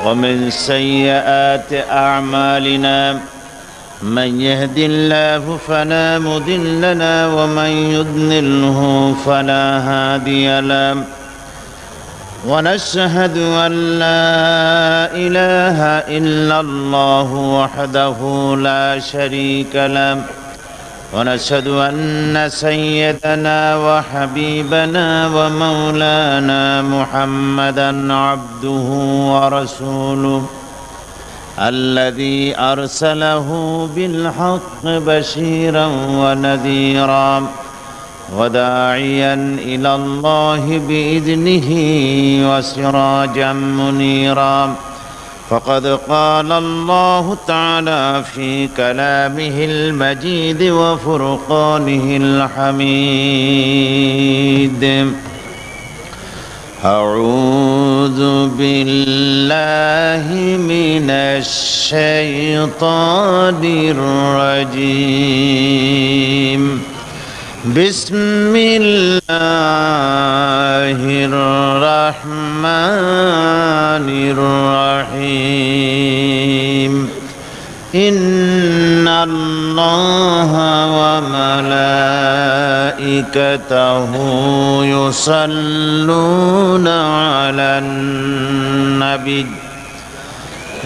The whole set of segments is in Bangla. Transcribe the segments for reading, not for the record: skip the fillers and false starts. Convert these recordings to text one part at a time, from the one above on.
ومن سيئات أعمالنا من يهد الله فلا مضل له ومن يضلله فلا هادي له ونشهد أن لا إله إلا الله وحده لا شريك له ونشهد أن سيدنا وحبيبنا ومولانا محمدًا عبده ورسوله الذي أرسله بالحق بشيرًا ونذيرًا وداعيًا إلى الله بإذنه وسراجًا منيرًا فقد قال الله تعالى في كلامه المجيد وفرقانه الحميد أعوذ بالله من الشيطان الرجيم بسم الله الرحمن الرحيم إن الله وملائكته يصلون على النبي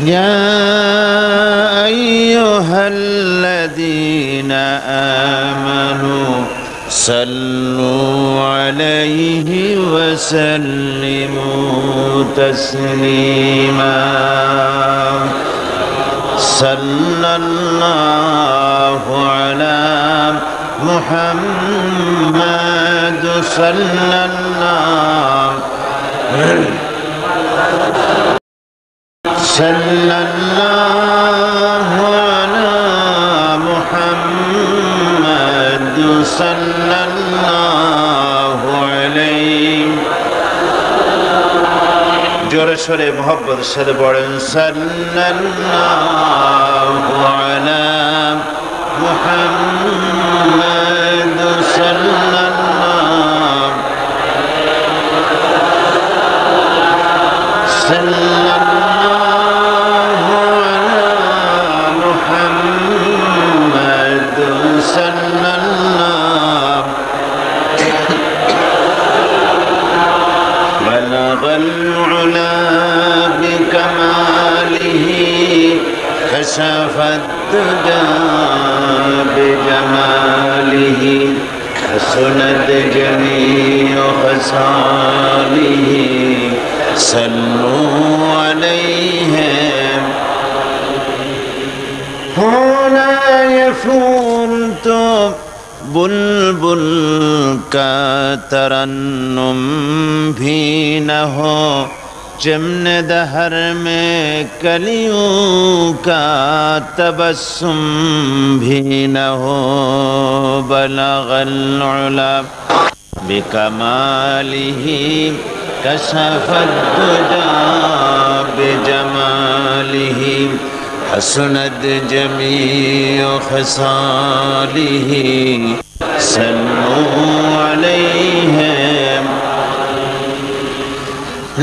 يا أيها الذين آمنوا صلوا عليه وسلموا تسليما صلى الله على محمد صلى الله على محمد صلى الله عليه জোরে সরে মোহব্বতের সাথে পড়েন সাল্লাল্লাহু আলা মুহাম্মাদ সাল্লাল্লাহু আলা মুহাম্মাদ সাল্লাল্লাহু بلغ العلا بكماله كشف الدجى بجماله حسنت جميع خصاله صلوا عليه هنا يفوت बुलबुल का तरन्नुम भी न हो चिमन दहर में कलियों का तबस्सुम भी न हो बलगल उला बिकमालिही कशफद दुजा बिजमालिही हसनत जमीअ खसालिही सल्लू अलैहि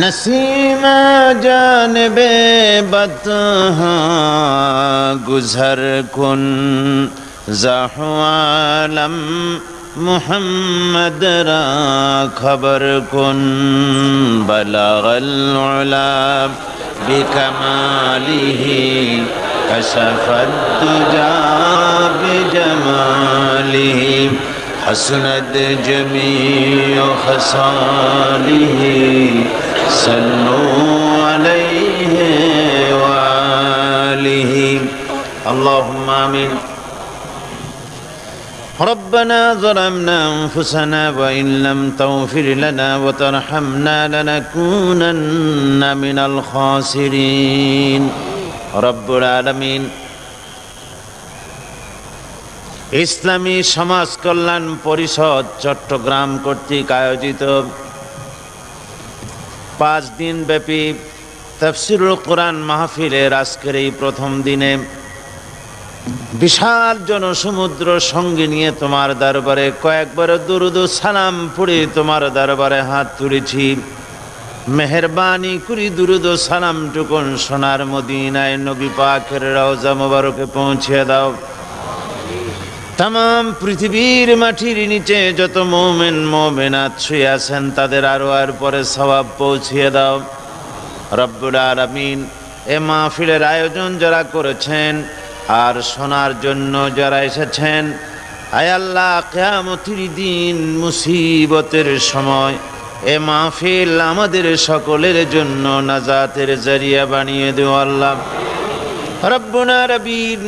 नसीमा जानबे बतहा गुजर कुन ज़हवालम मुहम्मद रा खबर कुन बलगल उला बिकमालिही कशफद दुजा बिजमालिही हसनत जमीअ खसालिही सल्लू अलैहि व आलिहि अल्लाहुम्मा आमीन ربنا ظلمنا أنفسنا وإن لم تغفر لنا وترحمنا لنكونن من الخاسرين رب العالمين ইসলামী সমাজ কল্যাণ পরিষদ চট্টগ্রাম কর্তৃক আয়োজিত 5 দিন ব্যাপী তাফসীরুল কোরআন মাহফিলের আজকের এই প্রথম দিনে বিশাল জনসমুদ্র সঙ্গে নিয়ে তোমার দরবারে কয়েকবার দরুদ ও সালাম পড়ে তোমার দরবারে হাত তুলেছি। মেহেরবানি করি দুরুদ ও সালামটুকুন সোনার মদিনায় নবী পাকের রওজা মোবারকে পৌঁছে দাও। তামাম পৃথিবীর মাটির নিচে যত মুমিন মুমিনাত শুয়ে আছেন তাদের আরো আর পরে সওয়াব পৌঁছিয়ে দাও রব্বুল আলামিন। এ মাহফিলের আয়োজন যারা করেছেন আর শোনার জন্য যারা এসেছেন, আয় আল্লাহ কিয়ামতের দিন মুসিবতের সময় এ মাহফিল আমাদের সকলের জন্য নাজাতের জরিয়া বানিয়ে দিও আল্লাহ রব্বুল আলামিন।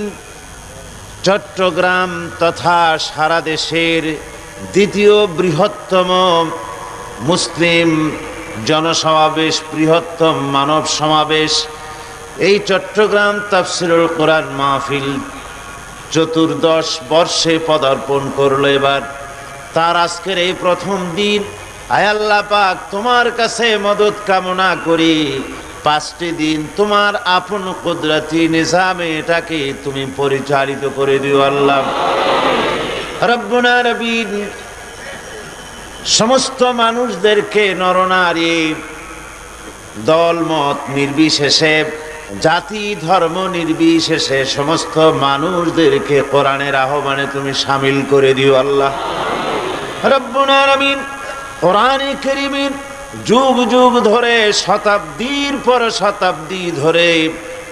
চট্টগ্রাম তথা সারা দেশের দ্বিতীয় বৃহত্তম মুসলিম জনসমাবেশ, বৃহত্তম মানব সমাবেশ, এই চট্টগ্রাম তাফসীরুল কোরআন মাহফিল 14 বর্ষে পদার্পণ করলো এবার। তার আজকের এই প্রথম দিন, আয় আল্লাহ পাক তোমার কাছে মদত কামনা করি 5টি দিন তোমার আপন কুদরতি নিজামে এটাকে তুমি পরিচালিত করে দিও আল্লাহ রব্বুল আলামিন। সমস্ত মানুষদেরকে নরনারী দলমত নির্বিশেষে, জাতি ধর্ম নির্বিশেষে সমস্ত মানুষদেরকে কোরআনের আহ্বানে তুমি শামিল করে দিও আল্লাহ রব্বুল আলামিন। কোরআনে কারীমের যুগ যুগ ধরে, শতাব্দীর পর শতাব্দী ধরে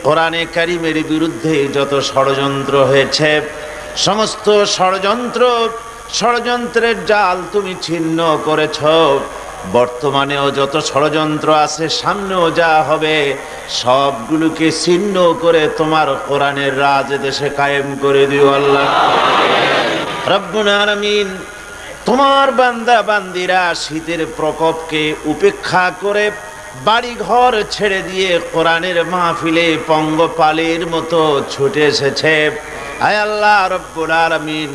কোরআনে কারীমের বিরুদ্ধে যত ষড়যন্ত্র হয়েছে, সমস্ত ষড়যন্ত্রের জাল তুমি ছিন্ন করেছ। বর্তমানেও যত ষড়যন্ত্র আছে, সামনেও যা হবে, সবগুলোকে ছিন্ন করে তোমার কোরআনের রাজ দেশে কায়েম করে দিও আল্লাহ রব্বুল আলামিন। তোমার বান্দা বান্দিরা শীতের প্রকোপকে উপেক্ষা করে বাড়ি ঘর ছেড়ে দিয়ে কোরআনের মাহফিলে পঙ্গপালের মতো ছুটে এসেছে। আয় আল্লাহ রব্বুল আলামিন,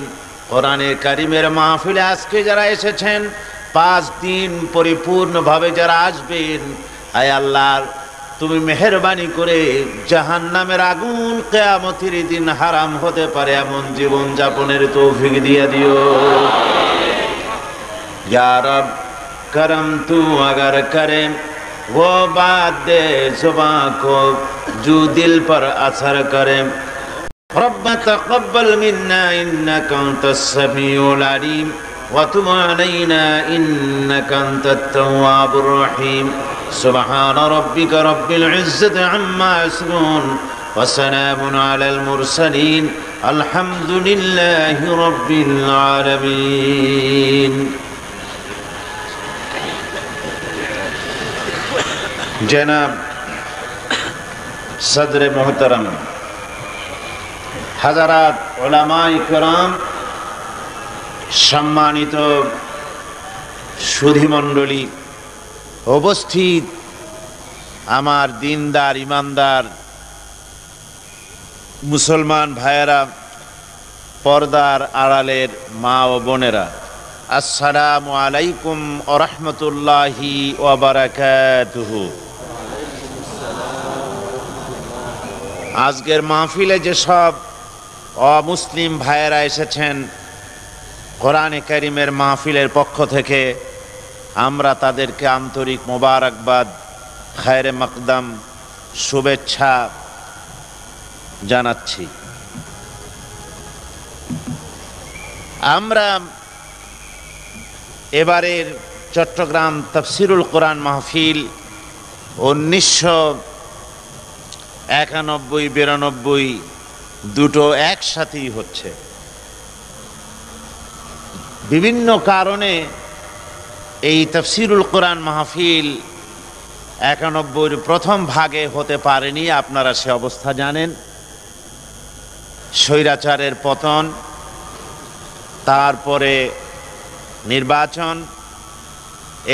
কোরআনের কারীমের মাহফিলে আজকে যারা এসেছেন, 5 দিন পরিপূর্ণভাবে যারা আসবেন, আয় আল্লাহ তুমি মেহেরবানি করে জাহান্নামের আগুন কিয়ামতের দিন হারাম হতে পারে এমন জীবন যাপনের তৌফিক দিয়ে দিও या रब। करम तू अगर करे वो बात दे जुबां को जो दिल पर असर करे। रब्बना तक़ब्बल मिन्ना इन्नका अंतस समीउल अलीम व तुब अलैना इन्नका अंतत तव्वाबुर रहीम। सुब्हान रब्बिका रब्बिल इज्जति अम्मा यसिफून व सलामुन अलल मुरसलीन अल्हम्दुलिल्लाहि रब्बिल आलामीन। जनाब सदर मोहतरम, हज़रात उलमाए किराम, सम्मानित सुधीमंडली, उपस्थित आमार दीनदार ईमानदार मुसलमान भाइयेरा, पर्दार आड़ालेर मा ओ बोनेरा, अस्सलामु आलैकुम व रहमतुल्लाहि व बाराकातुहु। আজকের মাহফিলে যেসব অমুসলিম ভাইয়েরা এসেছেন, কোরআনে কারীমের মাহফিলের পক্ষ থেকে আমরা তাদেরকে আন্তরিক মোবারকবাদ, খায়রে মাকদাম, শুভেচ্ছা জানাচ্ছি। আমরা এবারের চট্টগ্রাম তাফসীরুল কোরআন মাহফিল 1991-92 দুটো একসাথেই হচ্ছে। বিভিন্ন কারণে এই তাফসীরুল কোরআন মাহফিল 91-র প্রথম ভাগে হতে পারেনি, আপনারা সে অবস্থা জানেন। স্বৈরাচারের পতন, তারপরে নির্বাচন,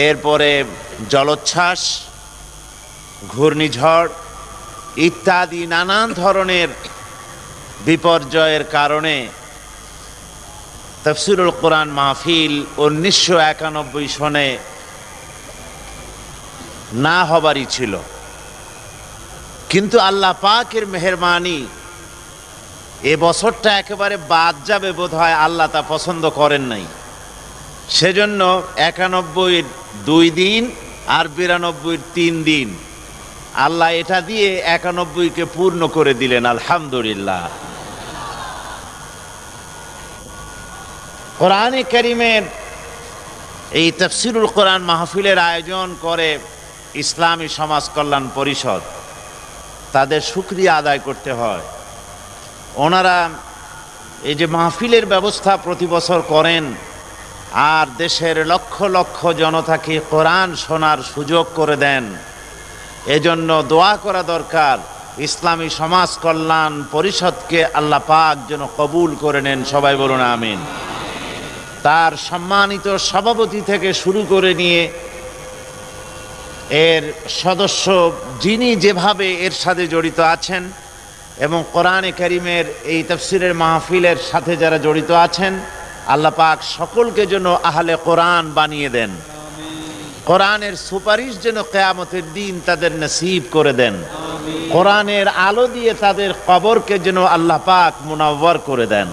এরপরে জলোচ্ছ্বাস, ঘূর্ণিঝড় ইত্যাদি নানান ধরনের বিপর্যয়ের কারণে তাফসীরুল কোরআন মাহফিল 1991 সনে না হবারই ছিল। কিন্তু আল্লাহ পাকের মেহেরবানি, এ বছরটা একেবারে বাদ যাবে বোধহয়, আল্লাহ তা পছন্দ করেন নাই। সেজন্য 91-র 2 দিন আর 92 3 দিন, আল্লাহ এটা দিয়ে 91কে পূর্ণ করে দিলেন। আলহামদুলিল্লাহ। কোরআনে কারীমের এই তাফসীরুল কোরআন মাহফিলের আয়োজন করে ইসলামী সমাজ কল্যাণ পরিষদ, তাদের শুকরিয়া আদায় করতে হয়। ওনারা এই যে মাহফিলের ব্যবস্থা প্রতি বছর করেন আর দেশের লক্ষ লক্ষ জনতাকে কোরআন শোনার সুযোগ করে দেন, এজন্য দোয়া করা দরকার ইসলামী সমাজ কল্যাণ পরিষদকে আল্লাহ পাক যেন কবুল করে নেন। সবাই বলুন আমিন। তার সম্মানিত সভাপতি থেকে শুরু করে নিয়ে এর সদস্য যিনি যেভাবে এর সাথে জড়িত আছেন এবং কোরআনে কারীমের এই তাফসীরের মাহফিলের সাথে যারা জড়িত আছেন, আল্লাহ পাক সকলকে যেন আহলে কোরআন বানিয়ে দেন। কোরআনের সুপারিশ যেন কিয়ামতের দিন তাদের নসিব করে দেন। কোরআনের আলো দিয়ে তাদের কবরকে যেন আল্লাহ পাক মুনাওয়ার করে দেন।